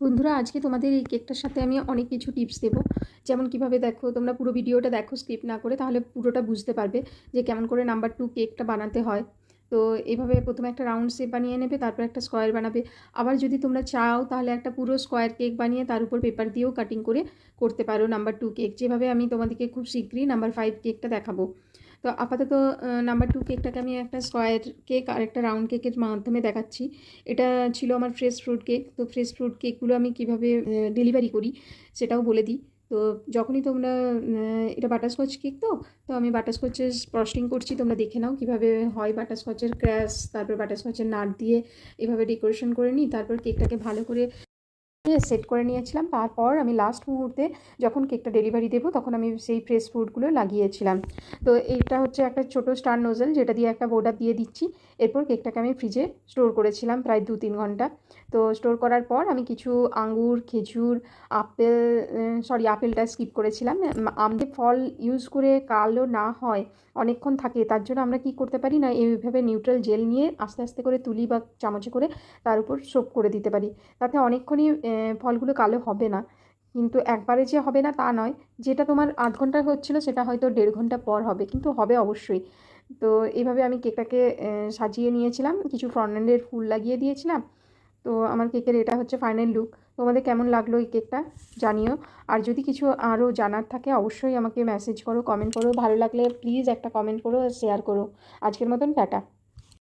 বন্ধুরা, আজকে তোমাদের এই কেকটার সাথে আমি অনেক কিছু টিপস দেবো। যেমন কিভাবে দেখো, তোমরা পুরো ভিডিওটা দেখো স্কিপ না করে, তাহলে পুরোটা বুঝতে পারবে যে কেমন করে নাম্বার 2 কেকটা বানাতে হয়। তো এইভাবে প্রথমে একটা রাউন্ড শেপ বানিয়ে নেবে, তারপর একটা স্কোয়ার বানাবে। আবার যদি তোমরা চাও তাহলে একটা পুরো স্কোয়ার কেক বানিয়ে তার উপর পেপার দিয়েও কাটিং করে করতে পারো নাম্বার 2 কেক, যেভাবে আমি তোমাদেরকে খুব শীঘ্রই নাম্বার 5 কেকটা দেখাবো। তো আপাতত নাম্বার 2 কেকটাকে আমি একটা স্কোয়ার কেক আর একটা রাউন্ড কেকের মাধ্যমে দেখাচ্ছি। এটা ছিল আমার ফ্রেশ ফ্রুট কেক। তো ফ্রেশ ফ্রুট কেকগুলো আমি কীভাবে ডেলিভারি করি সেটাও বলে দিই। তো যখনই তোমরা এটা বাটারস্কচ কেক, তো তো আমি বাটারস্কচের ফ্রস্টিং করছি, তোমরা দেখে নাও কীভাবে হয়। বাটারস্কচের ক্র্যাশ, তারপর বাটারস্কচের নাট দিয়ে এভাবে ডেকোরেশন করে নিই। তারপর কেকটাকে ভালো করে সেট করে নিয়েছিলাম। তারপর আমি লাস্ট মুহূর্তে যখন কেকটা ডেলিভারি দেবো তখন আমি সেই ফ্রেশ ফ্রুটগুলো লাগিয়েছিলাম। তো এইটা হচ্ছে একটা ছোটো স্টার নোজেল, যেটা দিয়ে একটা বোর্ডার দিয়ে দিচ্ছি। এরপর কেকটাকে আমি ফ্রিজে স্টোর করেছিলাম প্রায় 2-3 ঘন্টা। তো স্টোর করার পর আমি কিছু আঙ্গুর, খেজুর, আপেল, আপেলটা স্কিপ করেছিলাম। আমদের ফল ইউজ করে কালো না হয়, অনেকক্ষণ থাকে, তার জন্য আমরা কি করতে পারি না, এইভাবে নিউট্রাল জেল নিয়ে আস্তে আস্তে করে তুলি বা চামচে করে তার উপর সোপ করে দিতে পারি। তাতে অনেকক্ষণই ফলগুলো কালো হবে না। কিন্তু একবারে যে হবে না তা নয়। যেটা তোমার 8 ঘন্টা হচ্ছিলো সেটা হয়তো 1.5 ঘন্টা পর হবে, কিন্তু হবে অবশ্যই। তো এইভাবে আমি কেকটাকে সাজিয়ে নিয়েছিলাম, কিছু ফ্রন্ট-এন্ডের ফুল লাগিয়ে দিয়েছিলাম। তো আমার কেকের এটা হচ্ছে ফাইনাল লুক। তোমাদের কেমন লাগলো এই কেকটা জানিও। আর যদি কিছু আরও জানার থাকে অবশ্যই আমাকে মেসেজ করো, কমেন্ট করো। ভালো লাগলে প্লিজ একটা কমেন্ট করো আর শেয়ার করো। আজকের মতন টাটা।